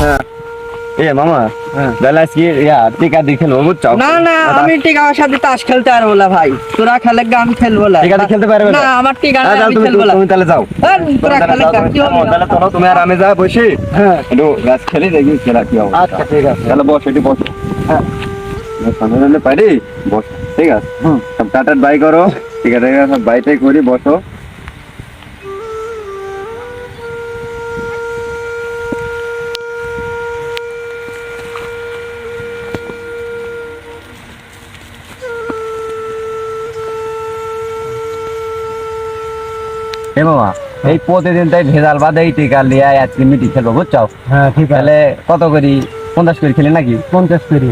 হ্যাঁ এ মামা বেলা কি টিকা দিয়ে খেলবো বুঝছো? না না আমি টিকার সাথে তাস খেলতে পারবো না ভাই, তোরা খেলে গান খেলবো না। টিকা দিয়ে খেলতে পারবে না না? আমার টিকা আচ্ছা, আমি তুমি খেলবো না। তুমি তাহলে যাও, তোরা খেলে গান কি হবে? তাহলে চলো তুমি আর আমি যা বসি একটু ম্যাচ খেলি, দেখি খেলা কি হবে। আচ্ছা ঠিক আছে, তাহলে বস, এটি বসো। হ্যাঁ সামনে পারি বস, ঠিক আছে। সব টাটার বাই করো, ঠিক আছে সব বাইটাই করি, বসো। এ মামা এই প্রতিদিন তাই ভেজাল বাদে এই টিকা লিয়ে আজকে মিটি খেলবো বুঝছো? হ্যাঁ ঠিক তাহলে কত করি? 50 করে খেলি নাকি? 50 করি।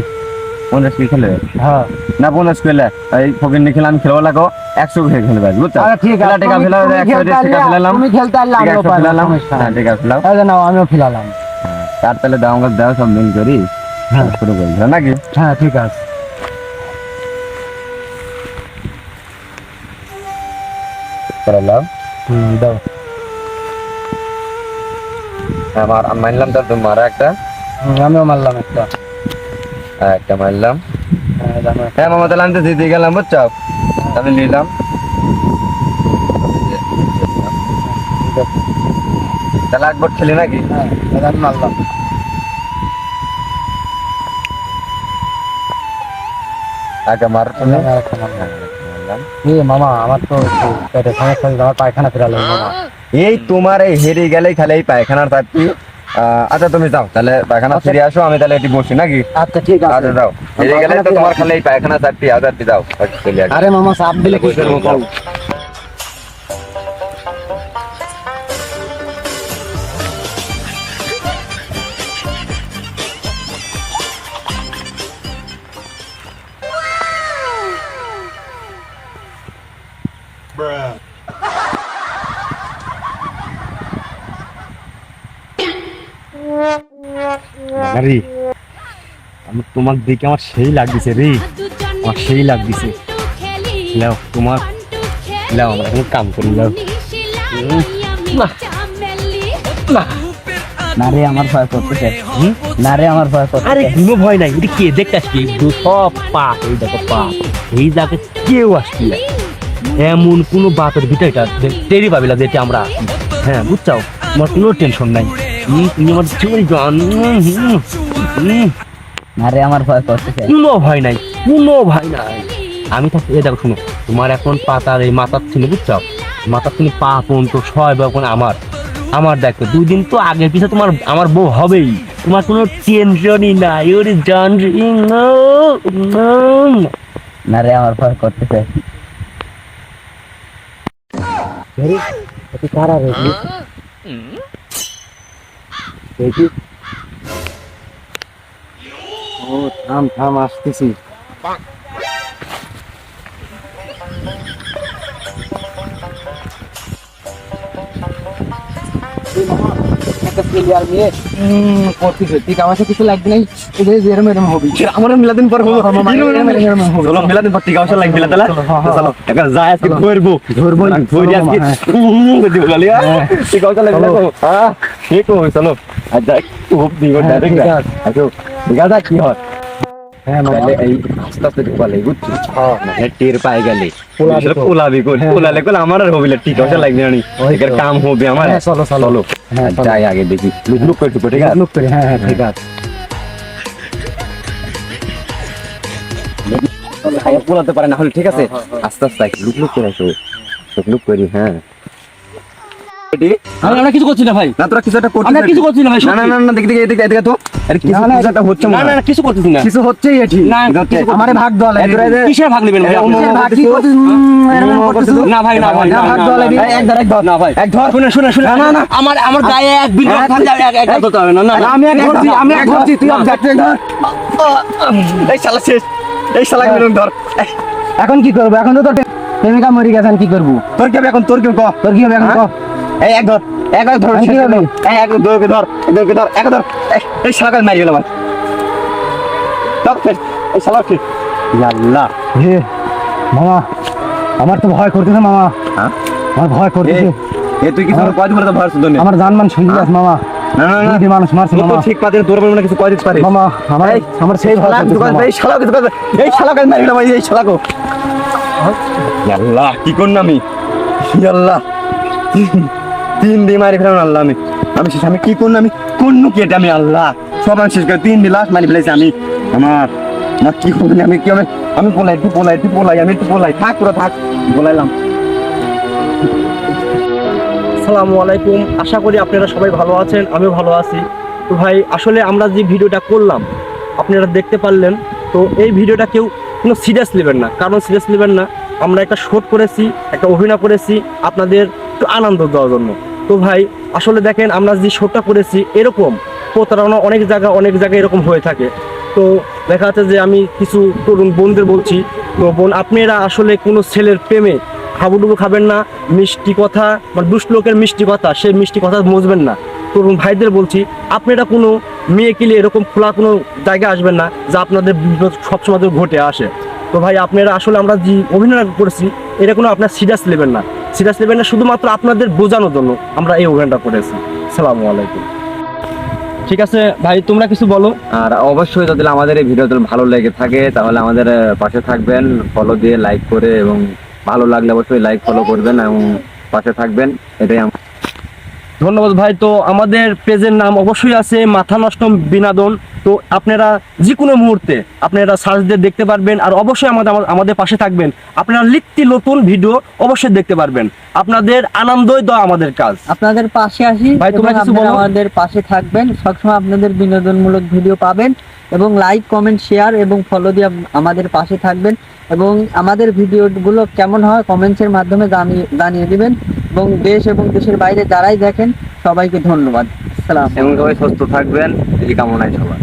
50 করে খেলবে হ্যাঁ না? 50 করলে এই ফকির নিয়ে খেলে আমি খেলবো লাগো 100 করে খেলবে বুঝছো? ঠিক আছে, টিকা ফেলা 100 টিকা ফেলালাম, তুমি খেলতে পারলে আমিও ফেলালাম। পারলাম। হ্যাঁ টিকা ফেলাও, এই যে নাও আমিও ফেলালাম। তার তাহলে দাও আমাকে দাও, সব মিল করি হ্যাঁ শুরু করি নাকি? হ্যাঁ ঠিক আছে। ফেলালাম দাও। আমার মানলাম, তার তোমার একটা আমিও মারলাম একটা। একটা মারলাম। হ্যাঁ জানো। হ্যাঁ মামা তাহলে আমি তো জিতে গেলাম বুঝছো? আমি নিলাম, তাহলে একবার খেলি নাকি? হ্যাঁ আমি মারলাম। আগে মার তুমি। মারলাম। মামা আমার তো পেটে সমস্যা, আমার পায়খানা ফেরালো মামা। এই তোমার এই হেরে গেলেই খালি এই পায়খানার থাকতি। আচ্ছা তুমি যাও তাহলে পায়খানা ফিরে আসো, আমি তাহলে এটি বসি নাকি? আচ্ছা ঠিক আছে। আচ্ছা যাও, হেরে গেলে তো তোমার খালি এই পায়খানা থাকতি, আজারটি যাও চলে আসো। আরে মামা চাপ দিলে কি করবো বল? রে আমি তোমাকে দেখে আমার সেই লাগতেছে রে, আমার সেই লাগতেছে। লাও তোমার লাও, আমরা এখন কাম করি। লাও না রে আমার ভয় করতেছে, না রে আমার ভয় করতেছে। আরে কোনো ভয় নাই, এটা কে দেখতে আসবি? সব পাপ, এই দেখো পাপ, এই জায়গায় কেউ আসবি না। এমন কোনো বাপের ভিতরটা টেরি পাবি না যেটা আমরা আছি। হ্যাঁ বুঝছাও, আমার কোনো টেনশন নাই। তুমি আমার চুরি গান, না রে আমার ভয় করতেছে। কোনো ভয় নাই, কোনো ভয় নাই। আমি তো এ দেখো শোনো, তোমার এখন পাতার এই মাথার ছিল বুঝছাও, মাথার থেকে পা পর্যন্ত সব এখন আমার আমার দেখো। 2 দিন তো আগের পিছিয়ে তোমার আমার বউ হবেই, তোমার কোনো টেনশনই নাই। ওরে জান না রে আমার ভয় করতেছে। কারা রে? ও থাম থাম, আসতেছি। কিছু লাগবে নাই, এরম এরম হবি। আমার মেলাদিন পর হলো, চলো চলো মেলাদিন পর টিকা পয়সা লাগবে না তাহলে। চলো একা যাই আজকে ধরবো, ধরবো ধরে আজকে দিব গালি। টিকা পয়সা লাগবে না। ঠিক হবে চলো, আর যাই খুব দিব ডাইরেক্ট। আচ্ছা ঠিক আছে কি হয়? হ্যাঁ তাহলে এই আস্তে আস্তে ঢুকালে বুঝছো? মানে টের পাই গেলে পোলাবি করি, পোলালে কল আমার আর হবিলে টিকা পয়সা লাগবে না, এর কাম হবে আমার। চলো চলো। হ্যাঁ যাই আগে দেখি, লুক লুক করে ঢুকো, ঠিক আছে? লুক করি। হ্যাঁ হ্যাঁ ঠিক আছে। পোলাতে পারে না হলে ঠিক আছে, আস্তে আস্তে লুক লুক করে আসো, লুক লুক করি। হ্যাঁ আমরা কিছু করছি না ভাই, না তোরা কিছু একটা করছিস, আমরা কিছু করছি না ভাই। না না না না দেখি দেখি এদিকে এদিকে তো আরে কিছু একটা হচ্ছে না মনে না হয়। না, কিছু করতেছি না। কিছু হচ্ছেই এটি না, আমারে ভাগ দেওয়া লাগে। কিসের ভাগ নেবেন ভাই? না ভাই, না ভাই, ভাগ দেওয়া লাগে। এক ধর এক ধর না ভাই, এক ধর। শুনে শুনে শুনে, না না আমার গায়ে এক বিন্দু ভাগ যাবে, এক ধরতে হবে না। না আমি এক ধরছি, আমি এক ধরছি, তুই এক ধর। এই শালা শেষ, এই শালা মিলন ধর। এখন কি করবো? এখন তো তোর প্রেমিকা মরে গেছে, কি করবো? তোর কি হবে এখন? তোর কি ক? তোর কি হবে এখন? এই এক ধর, এক ধর। কি হবে? এই এক ধরকে ধর, ধরকে ধর, এক ধর। এই শালা মারি গেল আমার। ধর এই শালা কি? আল্লাহ হে মামা, আমার তো ভয় করতেছে মামা। হ্যাঁ আমার ভয় করতেছে। এ তুই কি কয় দিন ধরে ভয় শুনছিস? আমার জান মান শুনতে যাস মামা। না না না দুটি মানুষ মারছে ও তো মামা ঠিক পাতে তোর বলবো না কিছু কয় দিতে পারে মামা আমার এই, আমার সেই ভালো শালা কিছু করে- এই শালা কিছু করে- এই শালা কাজ মারি না ভাই এই শালা কো আল্লাহ কি করলাম আমি ই আল্লাহ 3 দিন মারি ফেলাম আল্লাহ আমি শেষ আমি কি করলাম আমি কোন কি এটা আমি আল্লাহ সব আমি শেষ করে 3 দিন লাস্ট মারি ফেলেছি আমি আমার না কি করবো আমি কি আমি পলাই আমি একটু পলাই থাক পুরো থাক বলাইলাম। আসসালামু আলাইকুম, আশা করি আপনারা সবাই ভালো আছেন, আমিও ভালো আছি। তো ভাই আসলে আমরা যে ভিডিওটা করলাম আপনারা দেখতে পারলেন, তো এই ভিডিওটা কেউ কোনো সিরিয়াস নেবেন না, কারণ সিরিয়াস নেবেন না, আমরা একটা শোট করেছি, একটা অভিনয় করেছি আপনাদের একটু আনন্দ দেওয়ার জন্য। তো ভাই আসলে দেখেন আমরা যে শোটটা করেছি এরকম প্রতারণা অনেক জায়গায় এরকম হয়ে থাকে। তো দেখা যাচ্ছে যে আমি কিছু তরুণ বোনদের বলছি, তো বোন আপনারা আসলে কোনো ছেলের প্রেমে হাবুডুবু খাবেন না, মিষ্টি কথা মানে দুষ্ট লোকের মিষ্টি কথা সেই মিষ্টি কথা বুঝবেন না। তরুণ ভাইদের বলছি আপনারা কোনো মেয়েকে নিয়ে এরকম খোলা কোনো জায়গায় আসবেন না যা আপনাদের বিপদ সবসময় ঘটে আসে। তো ভাই আপনারা আসলে আমরা যে অভিনয় করেছি এটা কোনো আপনার সিরিয়াস নেবেন না, শুধুমাত্র আপনাদের বোঝানোর জন্য আমরা এই অভিনয়টা করেছি। আসসালামু আলাইকুম। ঠিক আছে ভাই তোমরা কিছু বলো। আর অবশ্যই যদি আমাদের এই ভিডিওটা ভালো লেগে থাকে তাহলে আমাদের পাশে থাকবেন, ফলো দিয়ে লাইক করে, এবং ভালো লাগলে অবশ্যই লাইক ফলো করবেন এবং পাশে থাকবেন, এটাই ধন্যবাদ ভাই। তো আমাদের পেজের নাম অবশ্যই আছে মাথা নষ্ট বিনোদন। তো আপনারা যে কোনো মুহূর্তে আপনারা সার্চ দিয়ে দেখতে পারবেন, আর অবশ্যই আমাদের পাশে থাকবেন। আপনারা লিখতি নতুন ভিডিও অবশ্যই দেখতে পারবেন, আপনাদের আনন্দই দেওয়া আমাদের কাজ। আপনাদের পাশে আসি ভাই, তোমরা এবং কিছু আপনারা বলো। আমাদের পাশে থাকবেন, সবসময় আপনাদের বিনোদনমূলক ভিডিও পাবেন, এবং লাইক কমেন্ট শেয়ার এবং ফলো দিয়ে আমাদের পাশে থাকবেন, এবং আমাদের ভিডিওগুলো কেমন হয় কমেন্টসের মাধ্যমে জানিয়ে দিবেন, এবং দেশ এবং দেশের বাইরে যারাই দেখেন সবাইকে ধন্যবাদ। আসসালাম। এবং সবাই সুস্থ থাকবেন এই কামনায় সবার।